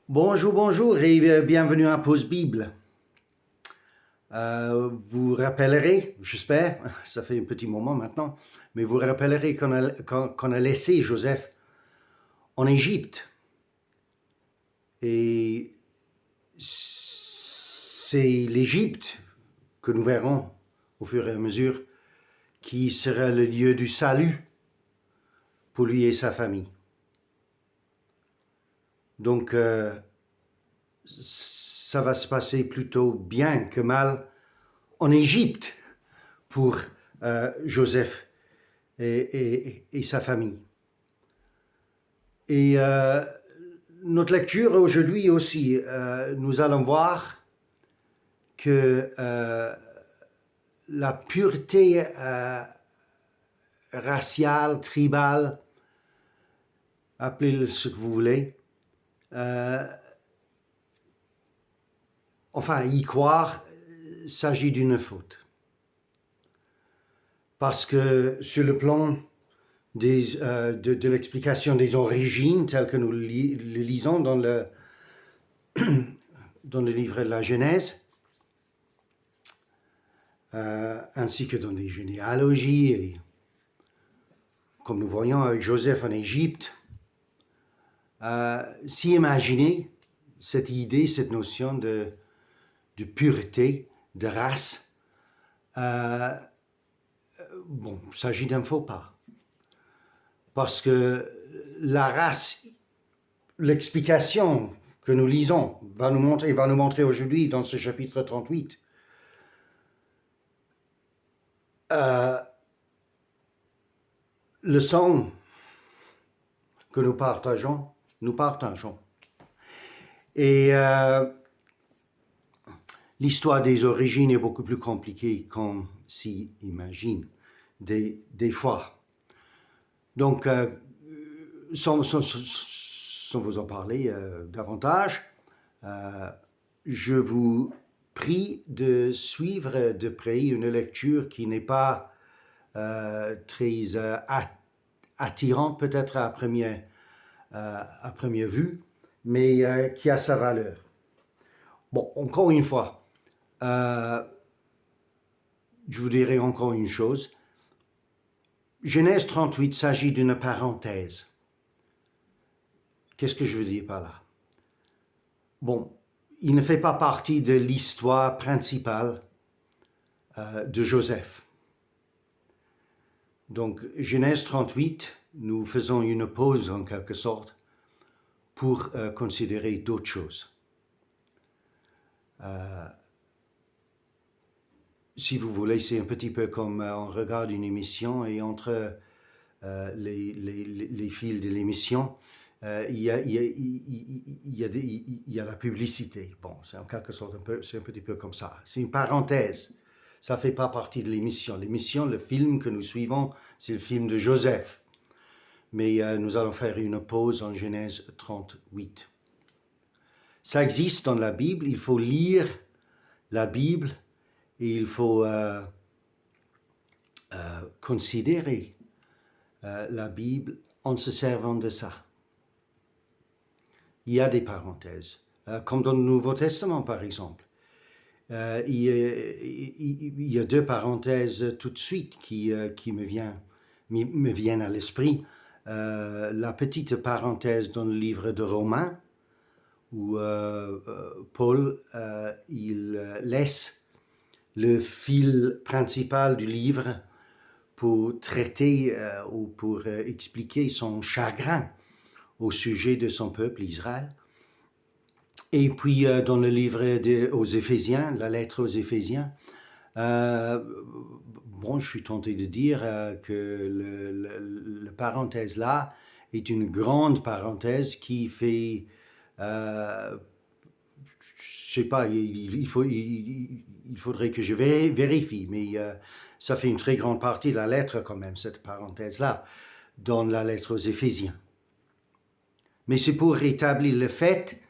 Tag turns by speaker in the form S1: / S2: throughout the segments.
S1: Bonjour, bonjour et bienvenue à Pause Bible. Vous rappellerez, j'espère, ça fait un petit moment maintenant, mais vous rappellerez qu'on a laissé Joseph en Égypte. Et c'est l'Égypte que nous verrons au fur et à mesure qui sera le lieu du salut pour lui et sa famille. Donc, ça va se passer plutôt bien que mal en Égypte pour Joseph et sa famille. Et notre lecture aujourd'hui aussi, nous allons voir que la pureté raciale, tribale, appelez-le ce que vous voulez, enfin, y croire s'agit d'une faute. Parce que sur le plan de l'explication des origines, telles que nous le lisons dans le livre de la Genèse, ainsi que dans les généalogies, et comme nous voyons avec Joseph en Égypte, si imaginer cette idée, cette notion de pureté, de race, bon, il s'agit d'un faux pas. Parce que la race, l'explication que nous lisons va nous montrer aujourd'hui dans ce chapitre 38, le sang que nous partageons. Et l'histoire des origines est beaucoup plus compliquée qu'on s'y imagine des fois. Donc, sans vous en parler davantage, je vous prie de suivre de près une lecture qui n'est pas très attirante peut-être à première vue, mais qui a sa valeur. Bon, encore une fois, je vous dirai encore une chose. Genèse 38 s'agit d'une parenthèse. Qu'est-ce que je veux dire par là? Bon, il ne fait pas partie de l'histoire principale de Joseph. Donc, Genèse 38, nous faisons une pause en quelque sorte pour considérer d'autres choses. Si vous voulez, c'est un petit peu comme on regarde une émission et entre les fils de l'émission, il y a la publicité. Bon, c'est en quelque sorte c'est un petit peu comme ça. C'est une parenthèse. Ça ne fait pas partie de l'émission. L'émission, le film que nous suivons, c'est le film de Joseph. Mais nous allons faire une pause en Genèse 38. Ça existe dans la Bible. Il faut lire la Bible et il faut considérer la Bible en se servant de ça. Il y a des parenthèses, comme dans le Nouveau Testament par exemple. Il y a deux parenthèses tout de suite qui me viennent à l'esprit. La petite parenthèse dans le livre de Romains, où Paul il laisse le fil principal du livre pour traiter ou pour expliquer son chagrin au sujet de son peuple Israël. Et puis dans le livre aux Éphésiens, la lettre aux Éphésiens, bon, je suis tenté de dire que la parenthèse là est une grande parenthèse qui fait, je sais pas, il faudrait que je vérifie, mais ça fait une très grande partie de la lettre quand même, cette parenthèse-là, dans la lettre aux Éphésiens. Mais c'est pour rétablir le fait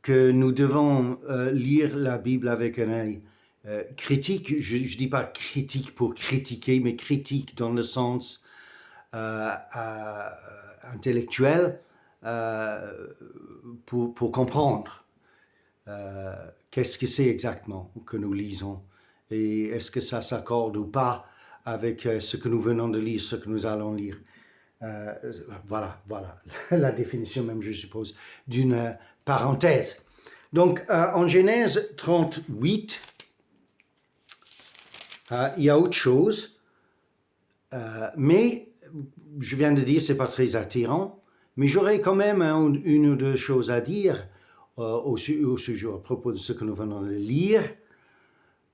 S1: que nous devons lire la Bible avec un œil critique. Je ne dis pas critique pour critiquer, mais critique dans le sens intellectuel, pour comprendre qu'est-ce que c'est exactement que nous lisons et est-ce que ça s'accorde ou pas avec ce que nous venons de lire, ce que nous allons lire. Voilà la définition même, je suppose, d'une parenthèse. Donc, en Genèse 38, il y a autre chose, mais je viens de dire c'est pas très attirant, mais j'aurais quand même une ou deux choses à dire au sujet, à propos de ce que nous venons de lire,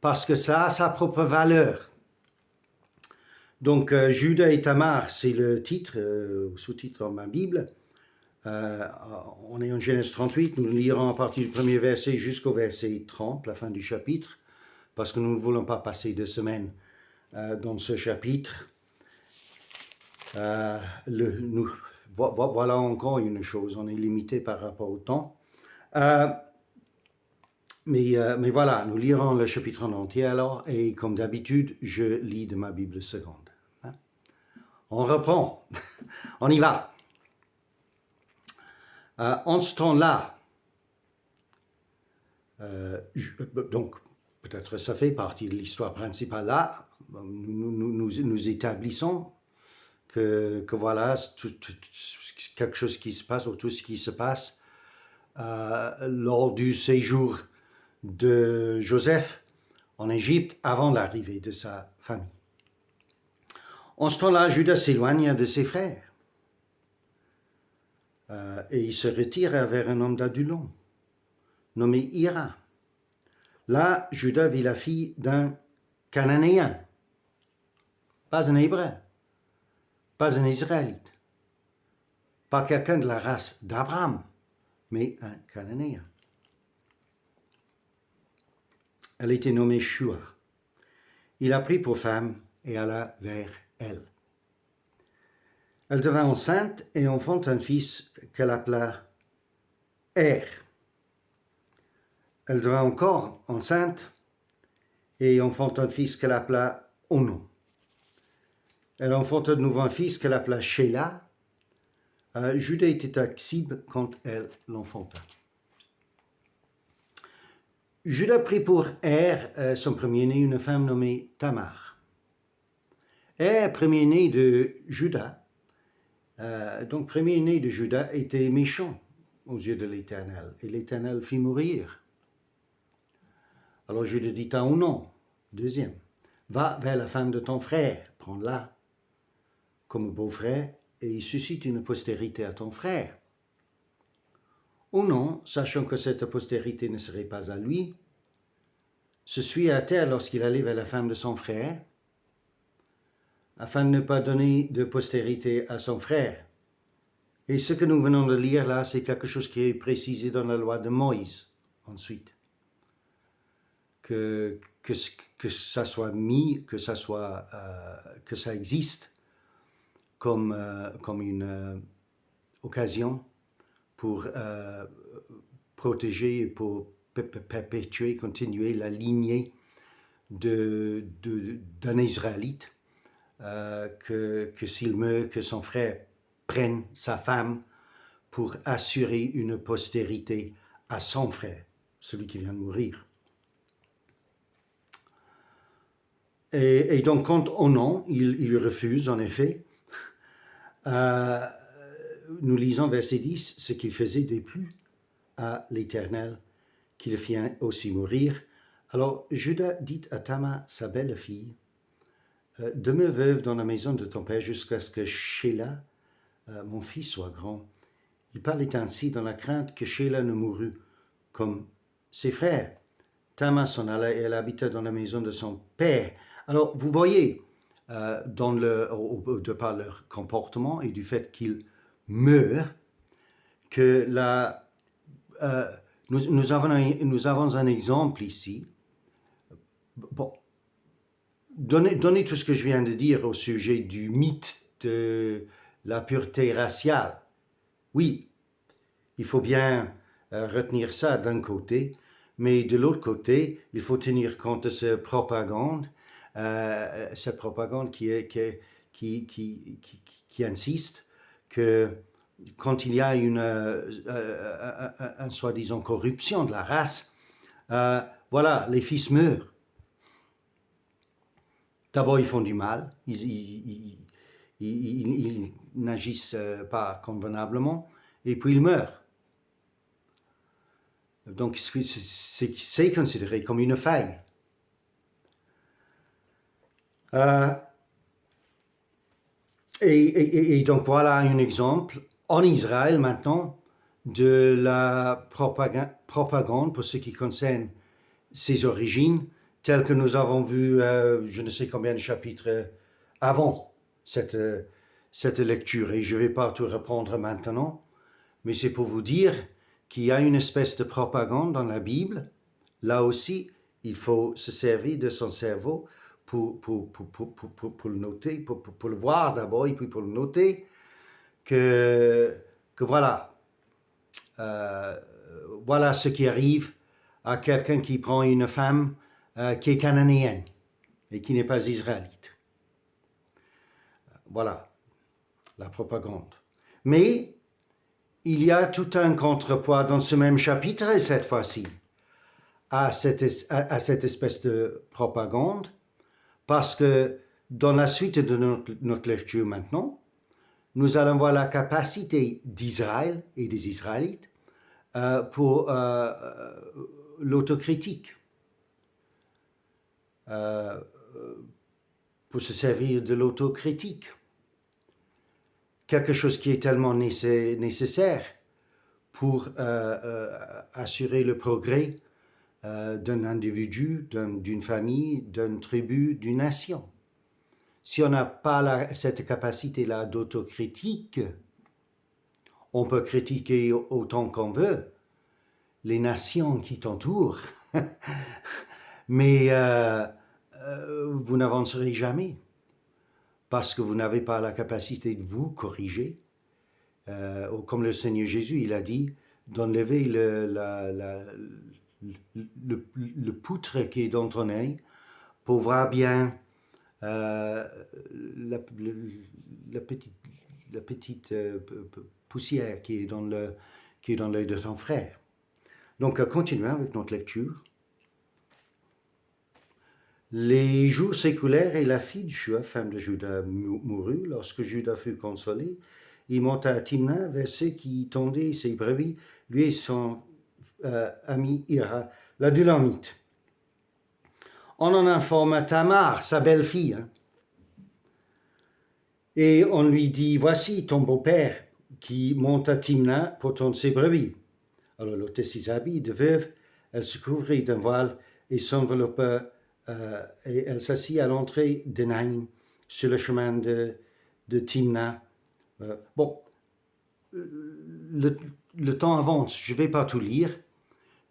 S1: parce que ça a sa propre valeur. Donc, Judas et Tamar, c'est le titre, sous-titre dans ma Bible. On est en Genèse 38, nous lirons à partir du premier verset jusqu'au verset 30, la fin du chapitre, parce que nous ne voulons pas passer 2 semaines dans ce chapitre. Voilà encore une chose, on est limité par rapport au temps. Mais voilà, nous lirons le chapitre en entier alors, et comme d'habitude, je lis de ma Bible seconde. On reprend, on y va. En ce temps-là, donc peut-être ça fait partie de l'histoire principale là, nous établissons que voilà, quelque chose qui se passe, ou tout ce qui se passe lors du séjour de Joseph en Égypte avant l'arrivée de sa famille. En ce temps-là, Judas s'éloigne de ses frères et il se retire vers un homme d'Adullam, nommé Hira. Là, Judas vit la fille d'un Cananéen, pas un Hébreu, pas un Israélite, pas quelqu'un de la race d'Abraham, mais un Cananéen. Elle était nommée Shua. Il la prit pour femme et alla vers elle. Elle devint enceinte et enfanta un fils qu'elle appela Er. Elle devint encore enceinte et enfanta un fils qu'elle appela Onon. Elle enfanta de nouveau un fils qu'elle appela Sheila. Judas était à Xib quand elle l'enfanta. Judas prit pour son premier-né, une femme nommée Tamar. Premier-né de Judas, donc premier-né de Judas, était méchant aux yeux de l'Éternel, et l'Éternel fit mourir. Alors Judas dit à Onon, deuxième, va vers la femme de ton frère, prends-la comme beau-frère, et il suscite une postérité à ton frère. Onon, sachant que cette postérité ne serait pas à lui, se suit à terre lorsqu'il allait vers la femme de son frère, afin de ne pas donner de postérité à son frère. Et ce que nous venons de lire là, c'est quelque chose qui est précisé dans la loi de Moïse, ensuite. Que ça soit mis, que ça existe comme une occasion pour protéger et pour perpétuer, continuer la lignée d'un Israélite, que s'il meurt, que son frère prenne sa femme pour assurer une postérité à son frère, celui qui vient de mourir. Et donc, quand Onon, il refuse, en effet, nous lisons verset 10, ce qu'il faisait déplut à l'Éternel, qui le fit aussi mourir. Alors, Judas dit à Tamar, sa belle-fille, demeure veuve dans la maison de ton père jusqu'à ce que Sheila, mon fils, soit grand. Il parlait ainsi dans la crainte que Sheila ne mourût comme ses frères. Tamar s'en alla et elle habita dans la maison de son père. Alors, vous voyez, de par leur comportement et du fait qu'ils meurent, que nous avons un exemple ici. Bon, donnez tout ce que je viens de dire au sujet du mythe de la pureté raciale. Oui, il faut bien retenir ça d'un côté, mais de l'autre côté, il faut tenir compte de cette propagande qui insiste que quand il y a un soi-disant corruption de la race, voilà, les fils meurent. D'abord, ils font du mal, ils n'agissent pas convenablement, et puis ils meurent. Donc, c'est considéré comme une faille. Et donc, voilà un exemple en Israël maintenant de la propagande pour ce qui concerne ses origines, telles que nous avons vu, je ne sais combien de chapitres avant cette lecture. Et je ne vais pas tout reprendre maintenant, mais c'est pour vous dire qu'il y a une espèce de propagande dans la Bible. Là aussi, il faut se servir de son cerveau pour le noter, pour le voir d'abord, et puis pour le noter, que voilà, voilà ce qui arrive à quelqu'un qui prend une femme qui est cananéenne et qui n'est pas israélite. Voilà, la propagande. Mais il y a tout un contrepoids dans ce même chapitre, cette fois-ci, à cette espèce de propagande, parce que dans la suite de notre lecture maintenant, nous allons voir la capacité d'Israël et des Israélites pour l'autocritique, pour se servir de l'autocritique. Quelque chose qui est tellement nécessaire pour assurer le progrès d'un individu, d'une famille, d'une tribu, d'une nation. Si on n'a pas cette capacité-là d'autocritique, on peut critiquer autant qu'on veut les nations qui t'entourent, mais vous n'avancerez jamais parce que vous n'avez pas la capacité de vous corriger. Comme le Seigneur Jésus, il a dit d'enlever le poutre qui est dans ton œil pour voir bien la petite poussière qui est dans l'œil de ton frère. Donc, continuons avec notre lecture. Les jours s'écoulèrent et la fille de Shua, femme de Juda, mourut. Lorsque Juda fut consolé, il monta à Timna vers ceux qui tendaient ses brebis, lui et son ami Ira, la Dulamite. On en informa Tamar, sa belle-fille, et on lui dit, voici ton beau-père qui monte à Timna pour tondre ses brebis. Alors l'hôtesse Isabi, de veuve, elle se couvrit d'un voile et s'enveloppa, et elle s'assit à l'entrée de Naïm, sur le chemin de Timna. Le temps avance, je ne vais pas tout lire,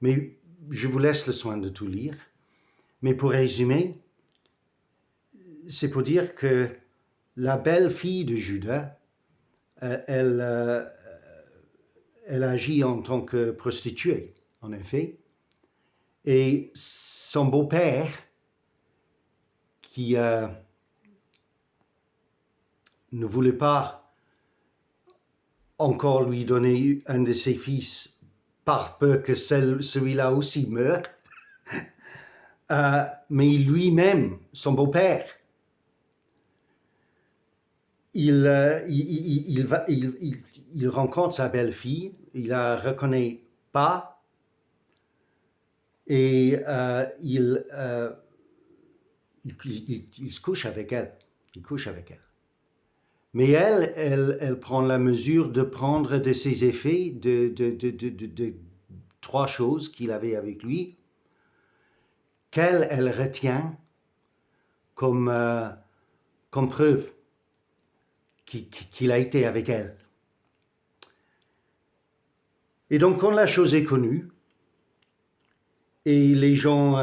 S1: mais je vous laisse le soin de tout lire. Mais pour résumer, c'est pour dire que la belle-fille de Juda, elle agit en tant que prostituée, en effet. Et son beau-père, qui ne voulait pas encore lui donner un de ses fils par peur que celui-là aussi meure, mais lui-même, son beau-père, il rencontre sa belle-fille, il la reconnaît pas, et il se couche avec elle. Il couche avec elle. Mais elle prend la mesure de prendre de ses effets de trois choses qu'il avait avec lui, qu'elle retient comme preuve qu'il a été avec elle. Et donc, quand la chose est connue, et les gens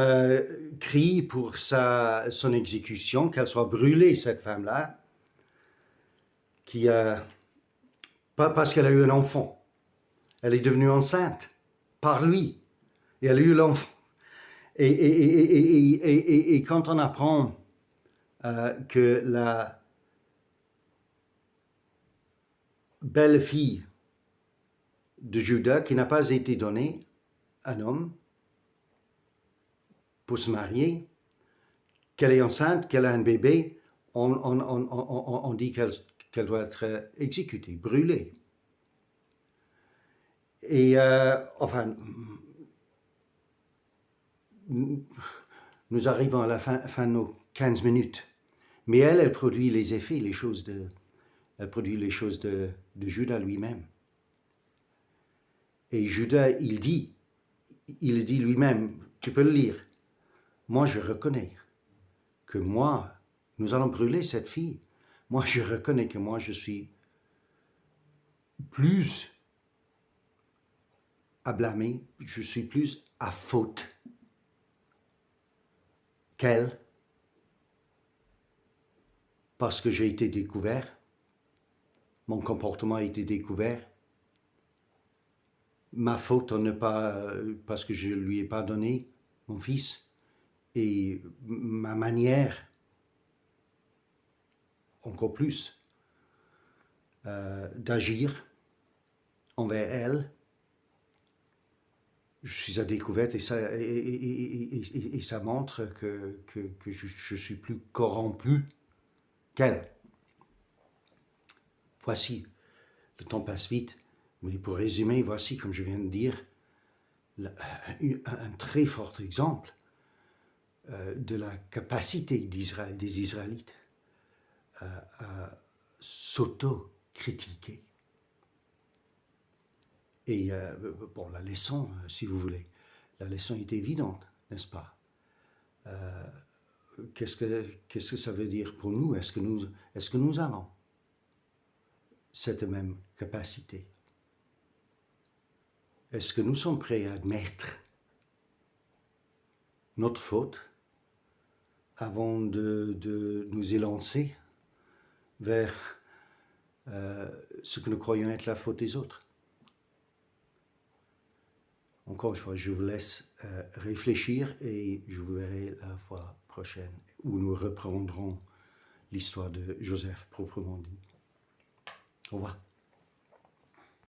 S1: crient pour son exécution, qu'elle soit brûlée, cette femme-là, pas parce qu'elle a eu un enfant, elle est devenue enceinte par lui, et elle a eu l'enfant. Et quand on apprend que la belle-fille de Juda qui n'a pas été donné à un homme pour se marier, qu'elle est enceinte, qu'elle a un bébé, on dit qu'elle doit être exécutée, brûlée. Et enfin, nous arrivons à la fin de nos 15 minutes. Mais elle produit les effets, elle produit les choses de Judas lui-même. Et Judas, il dit lui-même, tu peux le lire, moi je reconnais que moi, nous allons brûler cette fille. Moi je reconnais que moi je suis plus à blâmer, je suis plus à faute qu'elle, parce que j'ai été découvert, mon comportement a été découvert, ma faute en ne pas, parce que je ne lui ai pas donné mon fils, et ma manière, encore plus, d'agir envers elle, je suis à découverte et ça montre que je suis plus corrompu qu'elle. Voici, le temps passe vite, mais pour résumer, voici, comme je viens de dire, un très fort exemple de la capacité des Israélites à s'auto-critiquer. Et bon, la leçon, si vous voulez, la leçon est évidente, n'est-ce pas? Qu'est-ce que ça veut dire pour nous? Est-ce que nous avons cette même capacité? Est-ce que nous sommes prêts à admettre notre faute avant de nous élancer vers ce que nous croyons être la faute des autres? Encore une fois, je vous laisse réfléchir et je vous verrai la fois prochaine où nous reprendrons l'histoire de Joseph proprement dit. Au revoir.